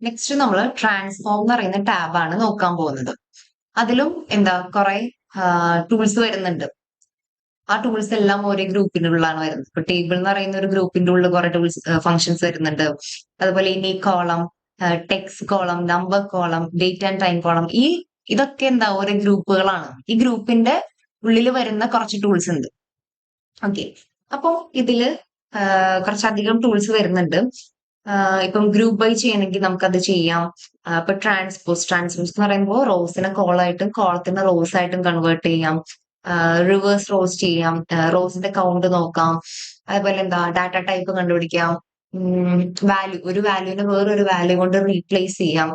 Next നമ്മൾ transform എന്ന് പറയുന്ന ടാബാണ് നോക്കാൻ പോകുന്നത്. അതിലും കുറെ ടൂൾസ് വരുന്നുണ്ട്. ആ ടൂൾസ് എല്ലാം ഒരേ ഗ്രൂപ്പിനുള്ളതാണ് വരുന്നത്. ഇപ്പൊ ടേബിൾ എന്ന് പറയുന്ന ഒരു ഗ്രൂപ്പിന്റെ ഉള്ളിൽ കുറെ ടൂൾസ് ഫംഗ്ഷൻസ് വരുന്നുണ്ട്. അതുപോലെ ഇനി column, text column, number column, date and time column, ഇതൊക്കെ ഓരോ ഗ്രൂപ്പുകളാണ്. ഈ ഗ്രൂപ്പിന്റെ ഉള്ളിൽ വരുന്ന കുറച്ച് ടൂൾസ് ഉണ്ട്. ഓക്കെ, അപ്പം ഇതില് കുറച്ചധികം ടൂൾസ് വരുന്നുണ്ട്. ഇപ്പം ഗ്രൂപ്പ് ബൈ ചെയ്യണമെങ്കിൽ നമുക്കത് ചെയ്യാം. ഇപ്പൊ ട്രാൻസ്പോസ് എന്ന് പറയുമ്പോൾ റോസിനെ കോളായിട്ടും കോളത്തിനെ റോസ് ആയിട്ടും കൺവേർട്ട് ചെയ്യാം. റിവേഴ്സ് റോസ് ചെയ്യാം. റോസിന്റെ കൗണ്ട് നോക്കാം. അതുപോലെ ഡാറ്റ ടൈപ്പ് കണ്ടുപിടിക്കാം. ഒരു വാല്യൂവിനെ വേറൊരു വാല്യൂ കൊണ്ട് റീപ്ലേസ് ചെയ്യാം.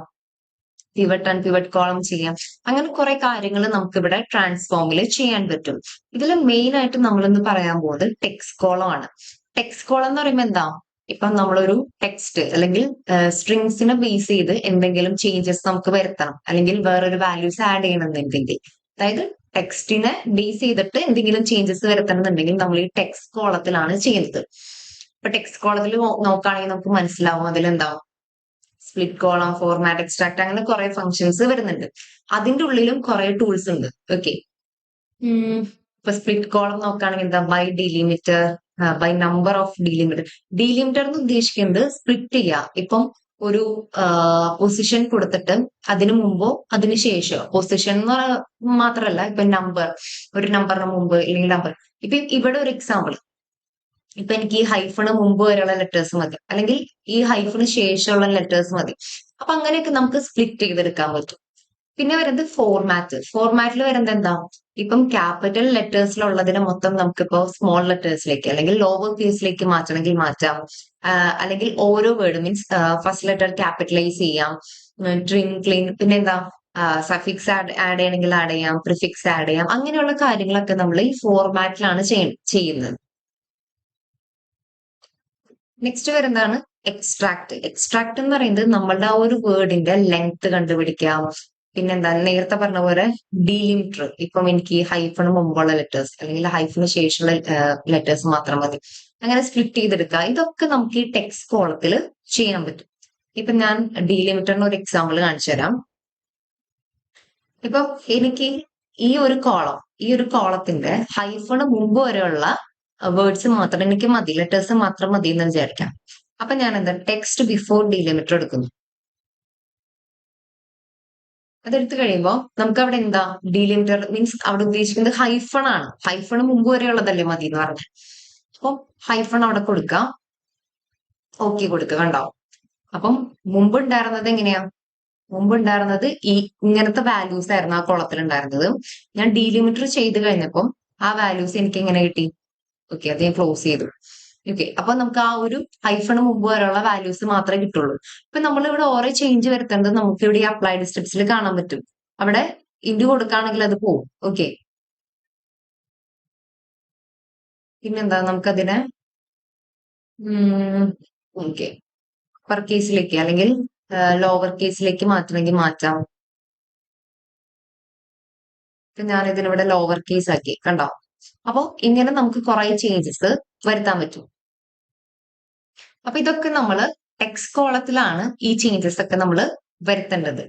പിവറ്റ് ആൻഡ് പിവറ്റ് കോളം ചെയ്യാം. അങ്ങനെ കുറെ കാര്യങ്ങൾ നമുക്ക് ഇവിടെ ട്രാൻസ്ഫോമിൽ ചെയ്യാൻ പറ്റും. ഇതിൽ മെയിൻ ആയിട്ട് നമ്മളിന്ന് പറയാൻ പോകുന്നത് ടെക്സ്റ്റ് കോളം ആണ്. ടെക്സ്റ്റ് കോളം എന്ന് പറയുമ്പോൾ ഇപ്പം നമ്മളൊരു ടെക്സ്റ്റ് അല്ലെങ്കിൽ സ്ട്രിങ്സിനെ ബേസ് ചെയ്ത് എന്തെങ്കിലും ചേഞ്ചസ് നമുക്ക് വരുത്തണം, അല്ലെങ്കിൽ വേറൊരു വാല്യൂസ് ആഡ് ചെയ്യണമെന്നുണ്ടെങ്കിൽ, അതായത് ടെക്സ്റ്റിനെ ബേസ് ചെയ്തിട്ട് എന്തെങ്കിലും ചേഞ്ചസ് വരുത്തണമെന്നുണ്ടെങ്കിൽ നമ്മൾ ഈ ടെക്സ്റ്റ് കോളത്തിലാണ് ചെയ്യുന്നത്. ഇപ്പൊ ടെക്സ്റ്റ് കോളത്തിൽ നോക്കുകയാണെങ്കിൽ നമുക്ക് മനസ്സിലാവും അതിലെന്താവും സ്പ്ലിറ്റ് കോളം, ഫോർമാറ്റ്, എക്സ്ട്രാക്ട്, അങ്ങനെ കുറെ ഫംഗ്ഷൻസ് വരുന്നുണ്ട്. അതിന്റെ ഉള്ളിലും കുറെ ടൂൾസ് ഉണ്ട്. ഓക്കെ, ഇപ്പൊ സ്പ്ലിറ്റ് കോളം നോക്കുകയാണെങ്കിൽ ബൈ ഡിലിമിറ്റർ, ബൈ നമ്പർ ഓഫ് ഡിലിമിറ്റർ. ഡിലിമിറ്റർ എന്ന് ഉദ്ദേശിക്കുന്നത് സ്പ്ലിറ്റ് ചെയ്യുക. ഇപ്പം ഒരു പൊസിഷൻ കൊടുത്തിട്ട് അതിനു മുമ്പോ അതിന് ശേഷമോ, പൊസിഷൻ എന്ന് മാത്രമല്ല, ഇപ്പൊ ഒരു നമ്പറിന് മുമ്പ് അല്ലെങ്കിൽ നമ്പർ. ഇപ്പൊ ഇവിടെ ഒരു എക്സാമ്പിൾ, ഇപ്പൊ എനിക്ക് ഈ ഹൈഫണ് മുമ്പ് വരെയുള്ള ലെറ്റേഴ്സ് മതി, അല്ലെങ്കിൽ ഈ ഹൈഫണ് ശേഷമുള്ള ലെറ്റേഴ്സ് മതി. അപ്പൊ അങ്ങനെയൊക്കെ നമുക്ക് സ്പ്ലിറ്റ് ചെയ്തെടുക്കാൻ പറ്റും. പിന്നെ വരുന്നത് ഫോർമാറ്റിൽ വരുന്നത് ഇപ്പം ക്യാപിറ്റൽ ലെറ്റേഴ്സിലുള്ളതിനെ മൊത്തം നമുക്കിപ്പോ സ്മോൾ ലെറ്റേഴ്സിലേക്ക് അല്ലെങ്കിൽ ലോവർ കേസിലേക്ക് മാറ്റണമെങ്കിൽ മാറ്റാം. അല്ലെങ്കിൽ ഓരോ word means first letter capitalise ചെയ്യാം, ട്രിം, ക്ലീൻ, പിന്നെ സഫിക്സ് ആഡ് ചെയ്യണമെങ്കിൽ ആഡ് ചെയ്യാം, പ്രിഫിക്സ് ആഡ് ചെയ്യാം. അങ്ങനെയുള്ള കാര്യങ്ങളൊക്കെ നമ്മൾ ഈ ഫോർമാറ്റിലാണ് ചെയ്യുന്നത്. നെക്സ്റ്റ് വരുന്നതാണ് എക്സ്ട്രാക്ട് എന്ന് പറയുന്നത് നമ്മളുടെ ആ ഒരു വേർഡിന്റെ ലെങ്ത് കണ്ടുപിടിക്കാം. പിന്നെന്താ നേരത്തെ പറഞ്ഞ പോലെ ഡീലിമിറ്റർ, ഇപ്പം എനിക്ക് ഹൈഫണ് മുമ്പുള്ള ലെറ്റേഴ്സ് അല്ലെങ്കിൽ ഹൈഫിന് ശേഷമുള്ള ലെറ്റേഴ്സ് മാത്രം മതി, അങ്ങനെ സ്പ്ലിറ്റ് ചെയ്തെടുക്കുക. ഇതൊക്കെ നമുക്ക് ഈ ടെക്സ്റ്റ് കോളത്തിൽ ചെയ്യാൻ പറ്റും. ഇപ്പൊ ഞാൻ ഡീലിമിറ്ററിന് ഒരു എക്സാമ്പിൾ കാണിച്ചു തരാം. ഇപ്പൊ എനിക്ക് ഈ ഒരു കോളത്തിന്റെ ഹൈഫണ് മുമ്പ് വരെയുള്ള വേർഡ്സ് മാത്രം എനിക്ക് മതി, ലെറ്റേഴ്സ് മാത്രം മതി എന്ന് വിചാരിക്കാം. അപ്പൊ ഞാൻ ടെക്സ്റ്റ് ബിഫോർ ഡിലിമിറ്റർ എടുക്കുന്നു. അതെടുത്തു കഴിയുമ്പോൾ നമുക്ക് അവിടെ ഡിലിമിറ്റർ മീൻസ് അവിടെ ഉദ്ദേശിക്കുന്നത് ഹൈഫൺ ആണ്. ഹൈഫണ് മുമ്പ് വരെയുള്ളതല്ലേ മതി എന്ന് പറഞ്ഞു. അപ്പൊ ഹൈഫൺ അവിടെ കൊടുക്കാം, ഓക്കെ കൊടുക്കുക. കണ്ടോ, അപ്പം മുമ്പ് ഉണ്ടായിരുന്നത് ഇങ്ങനത്തെ വാല്യൂസ് ആയിരുന്നു ആ കോളത്തിൽ ഉണ്ടായിരുന്നത്. ഞാൻ ഡീലിമിറ്റർ ചെയ്ത് കഴിഞ്ഞപ്പം ആ വാല്യൂസ് എനിക്ക് എങ്ങനെ കിട്ടി? ഓക്കെ, അത് ഞാൻ ക്ലോസ് ചെയ്തു. ഓക്കെ, അപ്പൊ നമുക്ക് ആ ഒരു ഹൈഫണ് മുമ്പ് വരെയുള്ള വാല്യൂസ് മാത്രമേ കിട്ടുള്ളൂ. ഇപ്പൊ നമ്മൾ ഇവിടെ ഓരോ ചേഞ്ച് വരുത്തേണ്ടത് നമുക്ക് ഇവിടെ അപ്ലൈഡ് സ്റ്റെപ്സിൽ കാണാൻ പറ്റും. അവിടെ ഇൻഡു കൊടുക്കുകയാണെങ്കിൽ അത് പോവും. ഓക്കെ, പിന്നെന്താ നമുക്കതിനെ ഓക്കെ അപ്പർ കേസിലേക്ക് അല്ലെങ്കിൽ ലോവർ കേസിലേക്ക് മാറ്റണമെങ്കിൽ മാറ്റാം. ഞാൻ ഇതിനിവിടെ ലോവർ കേസ് ആക്കി. കണ്ടോ, അപ്പൊ ഇങ്ങനെ നമുക്ക് കുറെ ചേഞ്ചസ് വരുത്താൻ പറ്റും. അപ്പൊ ഇതൊക്കെ നമ്മൾ ടെക്സ്റ്റ് കോളത്തിലാണ് ഈ ചേഞ്ചസ് ഒക്കെ നമ്മൾ വരുത്തേണ്ടത്.